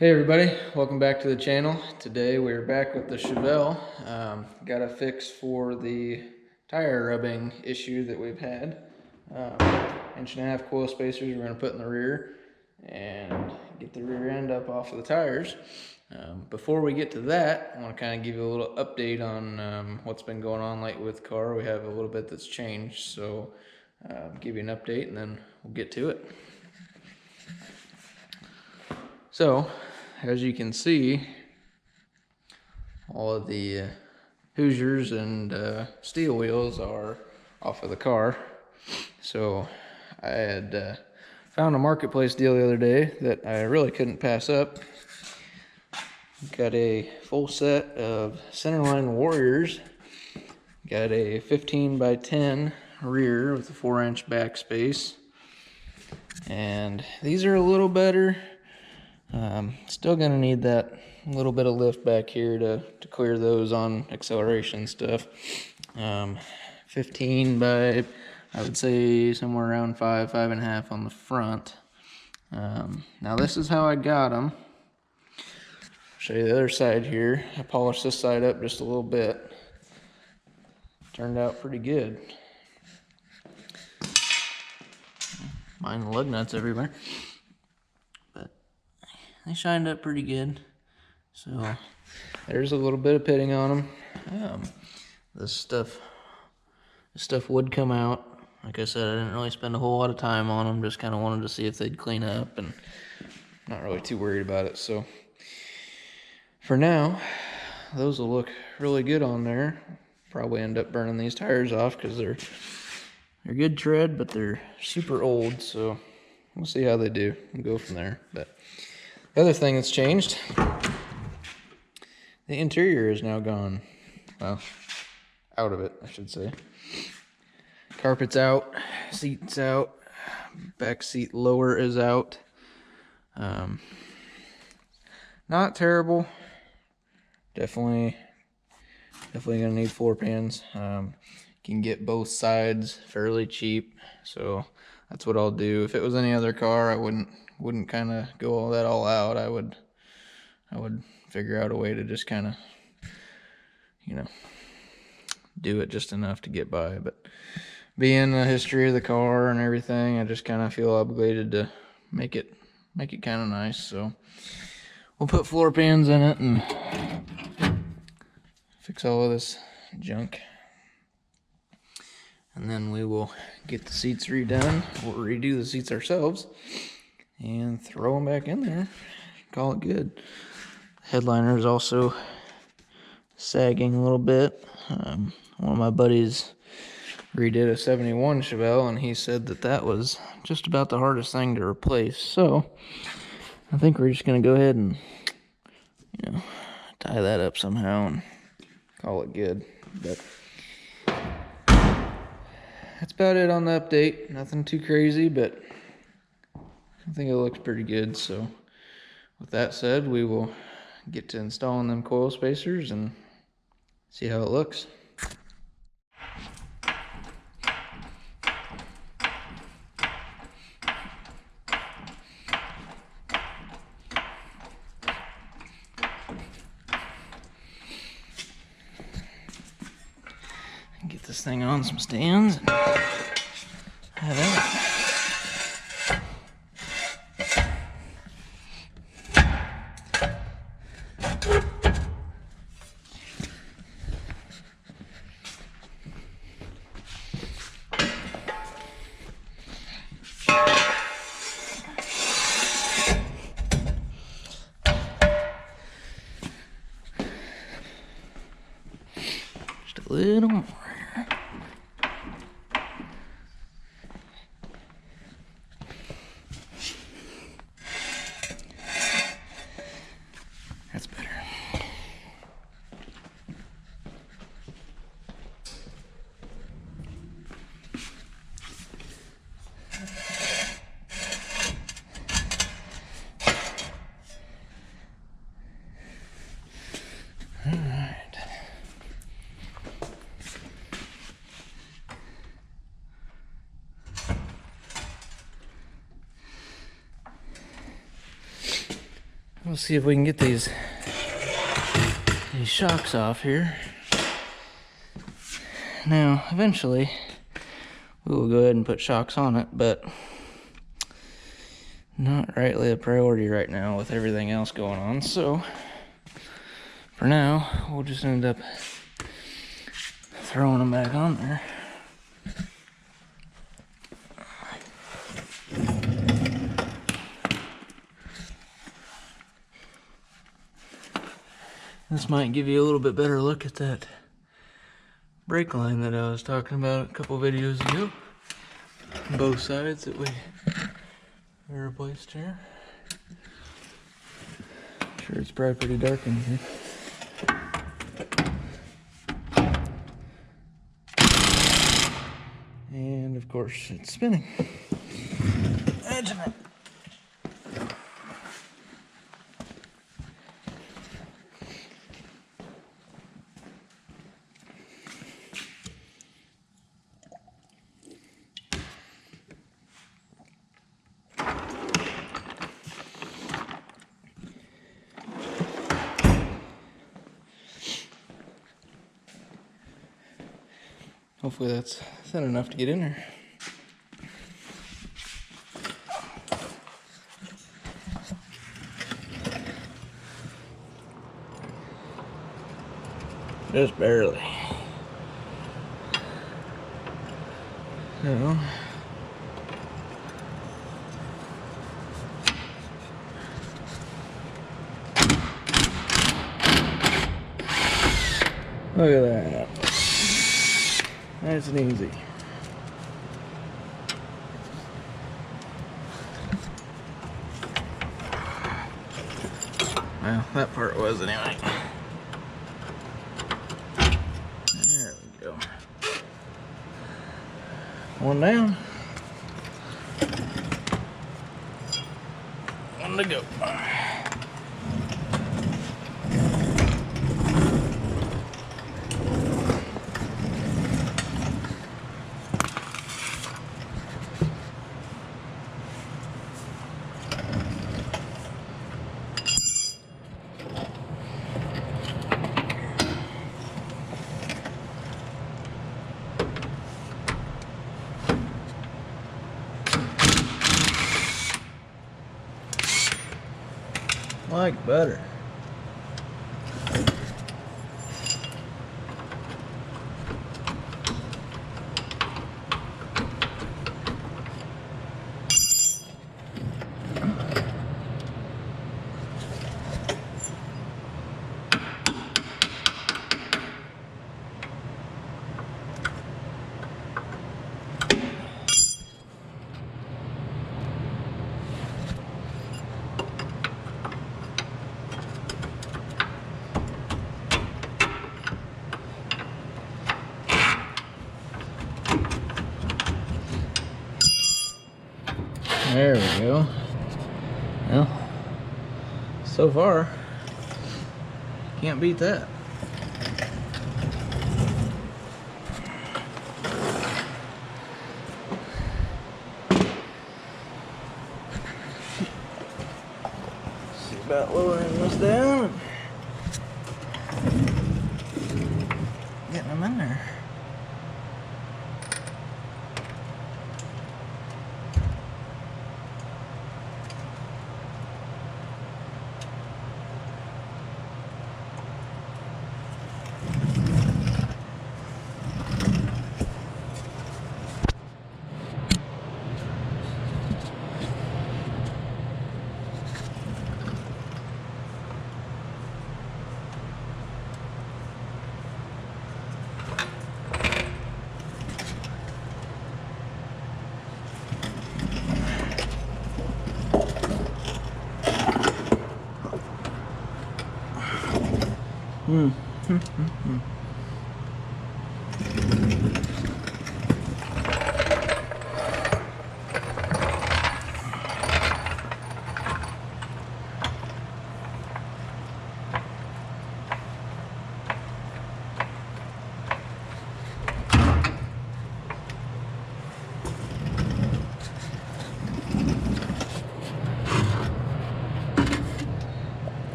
Hey everybody, welcome back to the channel. Today we're back with the Chevelle. Got a fix for the tire rubbing issue that we've had. 1.5-inch coil spacers we're going to put in the rear and get the rear end up off of the tires. Before we get to that, I want to kind of give you a little update on what's been going on lately with the car. We have a little bit that's changed, so give you an update and then we'll get to it. So, as you can see, all of the Hoosiers and steel wheels are off of the car. So I had found a marketplace deal the other day that I really couldn't pass up. Got a full set of Centerline Warriors. Got a 15x10 rear with a 4-inch backspace. And these are a little better. Still gonna need that little bit of lift back here to clear those on acceleration stuff. 15 by, I would say somewhere around 5.5 on the front. Now this is how I got them. Show you the other side here. I polished this side up just a little bit. Turned out pretty good. Mind the lug nuts everywhere. They shined up pretty good. So there's a little bit of pitting on them. This stuff would come out. Like I said, I didn't really spend a whole lot of time on them. Just kind of wanted to see if they'd clean up, and not really too worried about it. So for now, those will look really good on there. Probably end up burning these tires off because they're good tread, but they're super old. So we'll see how they do and go from there. But the other thing that's changed, the interior is now gone. Well, out of it, I should say. Carpet's out, seat's out, back seat lower is out. Not terrible. Definitely gonna need floor pans. Can get both sides fairly cheap, so that's what I'll do. If it was any other car, I wouldn't kind of go all out. I would figure out a way to just kind of, do it just enough to get by. But being the history of the car and everything, I just kind of feel obligated to make it kind of nice. So we'll put floor pans in it and fix all of this junk. And then we will get the seats redone. We'll redo the seats ourselves and throw them back in there. Call it good. The headliner is also sagging a little bit. One of my buddies redid a 71 Chevelle, and he said that was just about the hardest thing to replace. So I think we're just gonna go ahead and tie that up somehow and call it good. But that's about it on the update. Nothing too crazy, but I think it looks pretty good. So with that said, we will get to installing them coil spacers and see how it looks. Get this thing on some stands and have at it. Just a little more. That's better. All right. we'll see if we can get these shocks off here. Now, eventually, we will go ahead and put shocks on it, but not rightly a priority right now with everything else going on. So, for now, we'll just end up throwing them back on there. This might give you a little bit better look at that brake line that I was talking about a couple videos ago. Both sides that we replaced here. Sure, it's probably pretty dark in here. And of course, it's spinning. Edge of it. Hopefully that's thin enough to get in there. Just barely. No. Look at that. Nice and easy. Well, that part was anyway. There we go. One down. One to go. Like butter. There we go. Well, so far, can't beat that. See about lowering this down and getting them in there.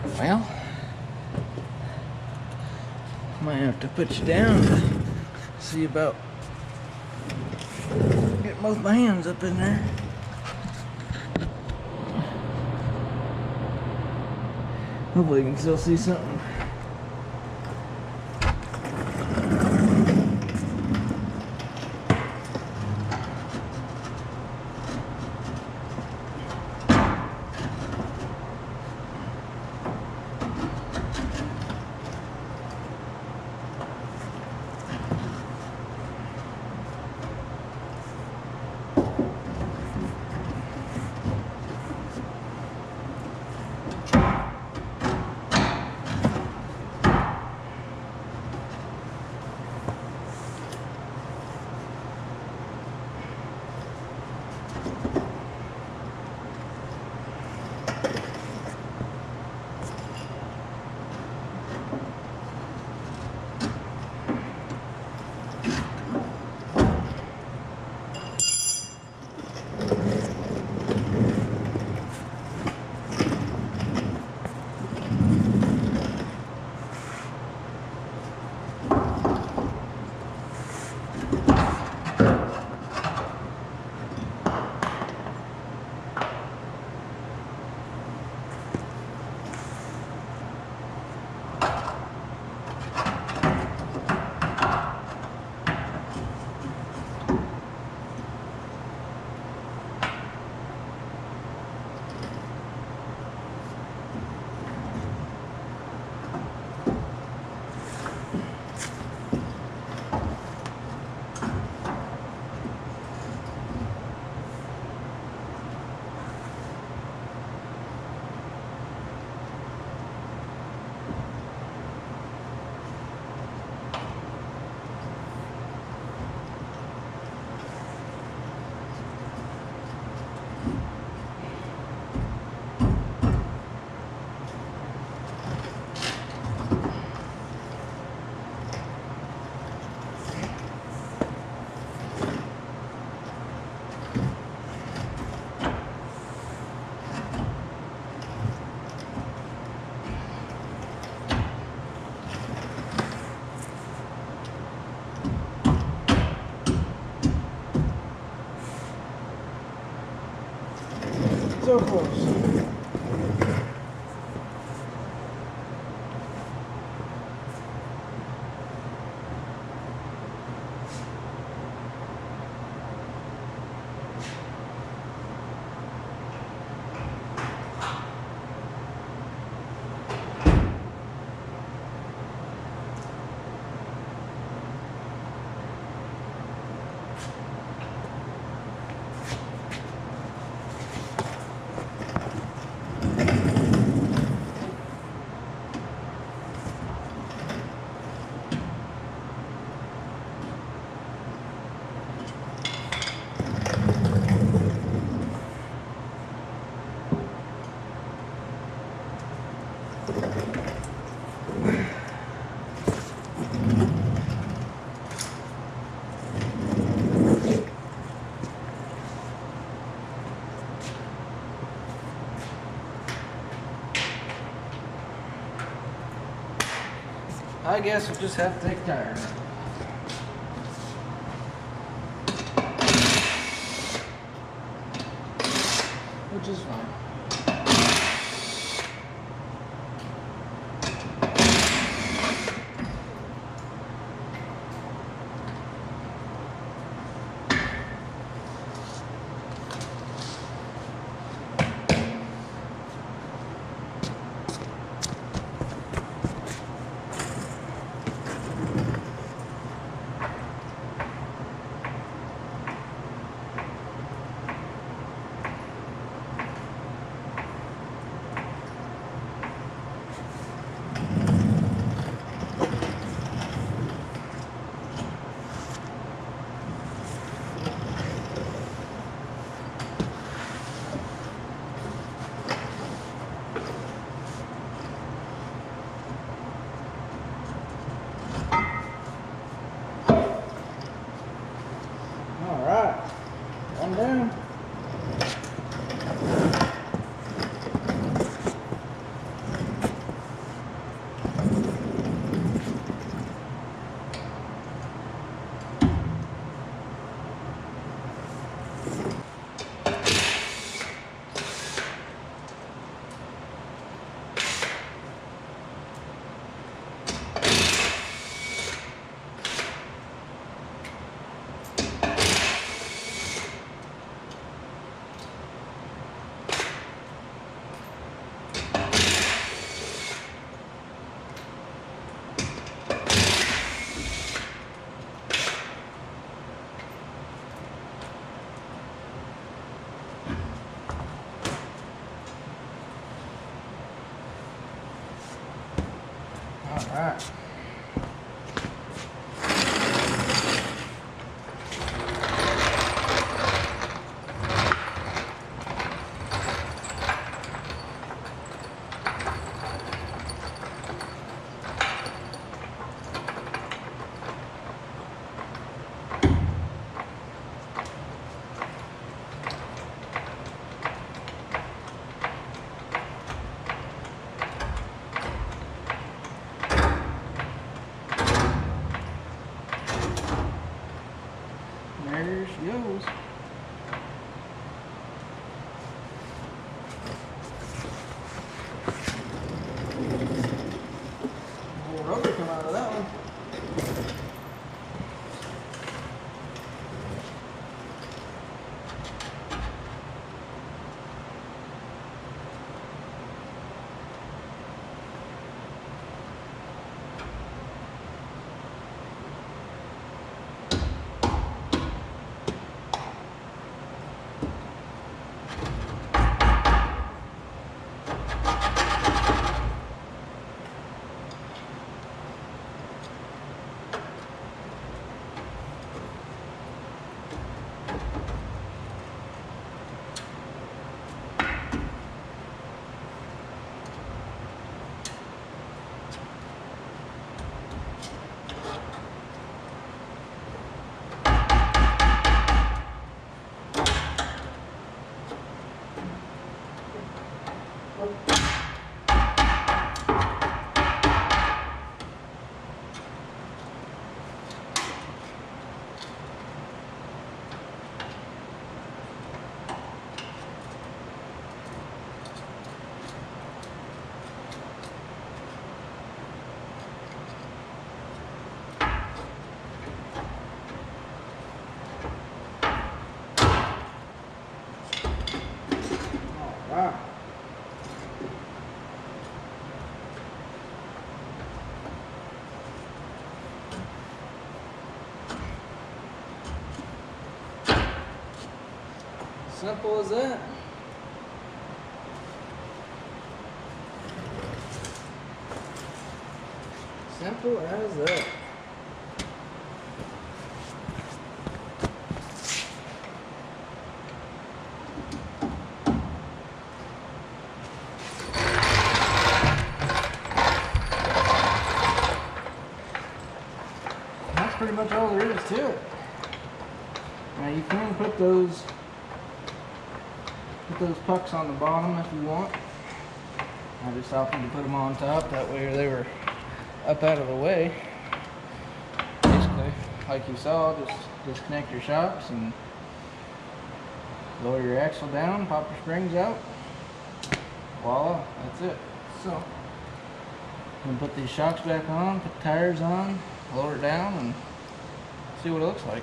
Well, might have to put you down to see about getting both my hands up in there. Hopefully you can still see something. So close. I guess we'll just have to take tires. Which is fine. All right. There she goes. More rubber come out of that one. Wow. Simple as that. Simple as that. That's pretty much all there is to it. Now you can put those pucks on the bottom if you want. I just opted to put them on top, that way they were up out of the way. Basically, like you saw, just disconnect your shocks and lower your axle down, pop your springs out. Voila, that's it. So, I'm gonna put these shocks back on, put the tires on, lower it down, and see what it looks like.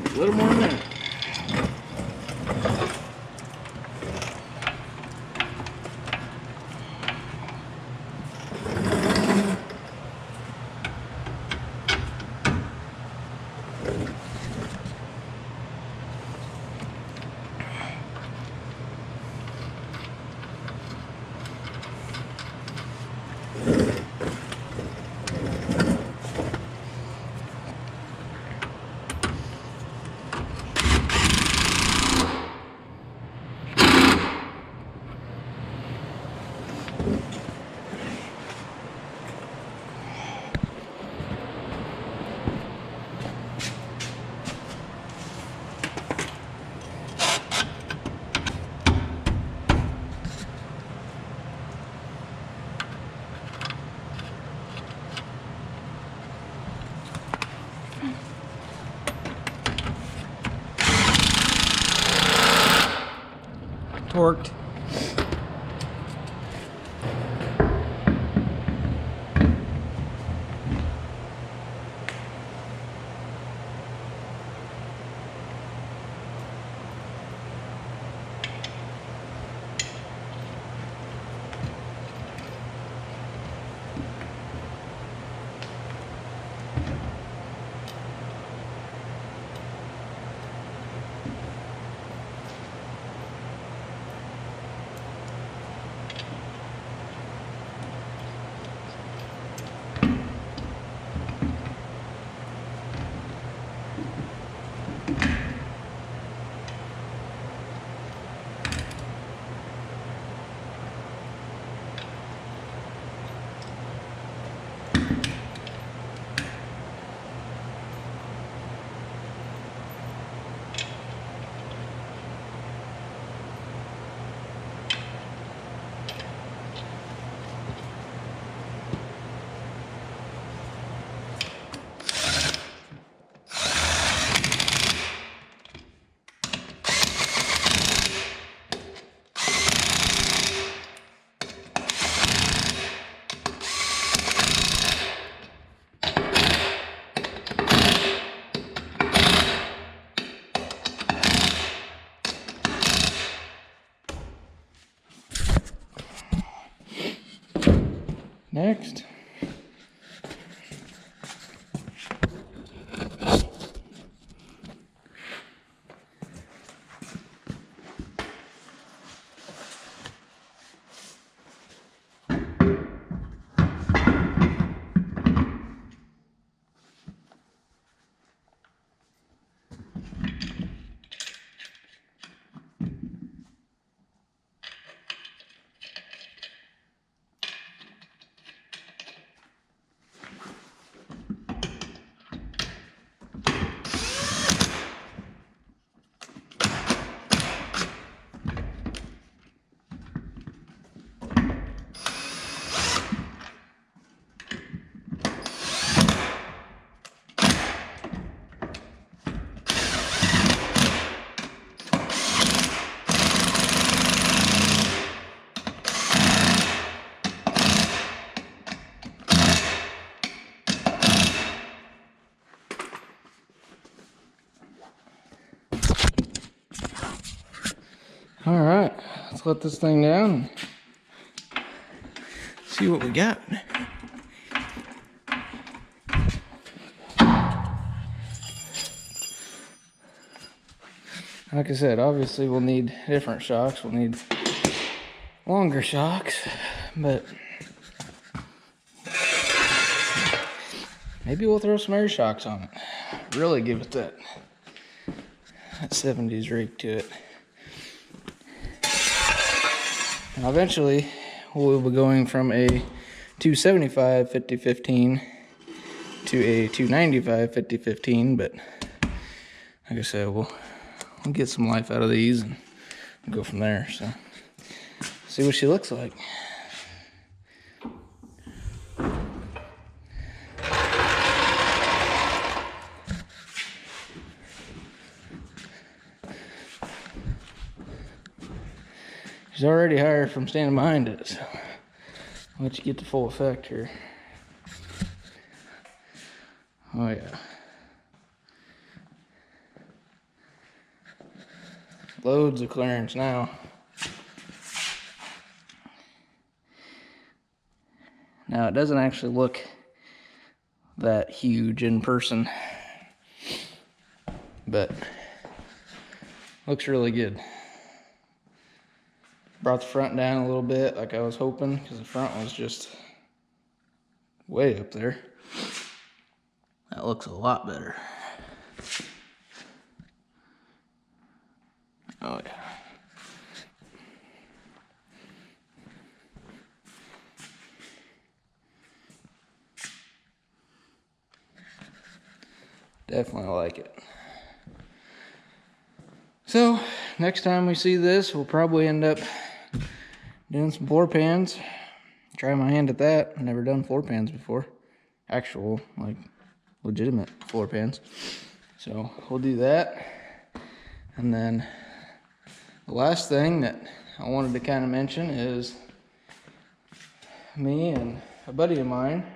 A little more than that. Torqued. Next. All right, let's let this thing down and see what we got. Like I said, obviously we'll need different shocks. We'll need longer shocks, but maybe we'll throw some air shocks on it. Really give it that 70s rake to it. Now eventually we'll be going from a 275 50-15 to a 295 50-15, but like I said, we'll get some life out of these and go from there. So see what she looks like. She's already higher from standing behind it, so I'll let you get the full effect here. Oh yeah. Loads of clearance now. Now it doesn't actually look that huge in person, but looks really good. Brought the front down a little bit like I was hoping, because the front was just way up there. That looks a lot better. Oh yeah. Definitely like it. So next time we see this, we'll probably end up doing some floor pans. Try my hand at that. I've never done floor pans before. Actual, like, legitimate floor pans. So we'll do that. And then the last thing that I wanted to kind of mention is me and a buddy of mine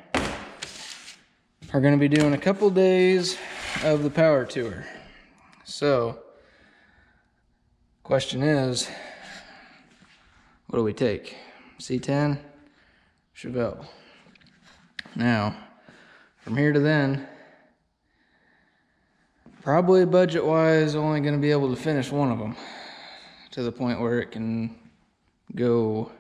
are going to be doing a couple days of the power tour. So question is, what do we take? C10, Chevelle. Now, from here to then, probably budget-wise, only going to be able to finish one of them to the point where it can go.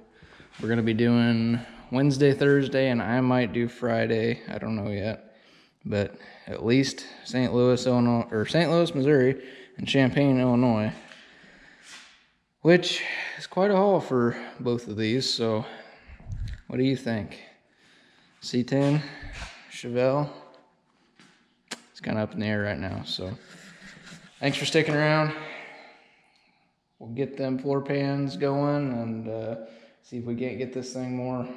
We're going to be doing Wednesday, Thursday, and I might do Friday. I don't know yet, but at least St. Louis, Illinois, or St. Louis, Missouri, and Champaign, Illinois, which is quite a haul for both of these. So what do you think? C10, Chevelle? It's kind of up in the air right now. So thanks for sticking around. We'll get them floor pans going and see if we can't get this thing more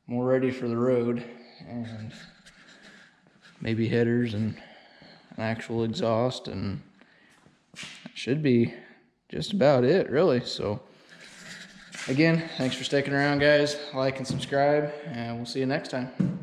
ready for the road, and maybe headers and an actual exhaust, and that should be just about it, really. So again, thanks for sticking around, guys. Like and subscribe, and we'll see you next time.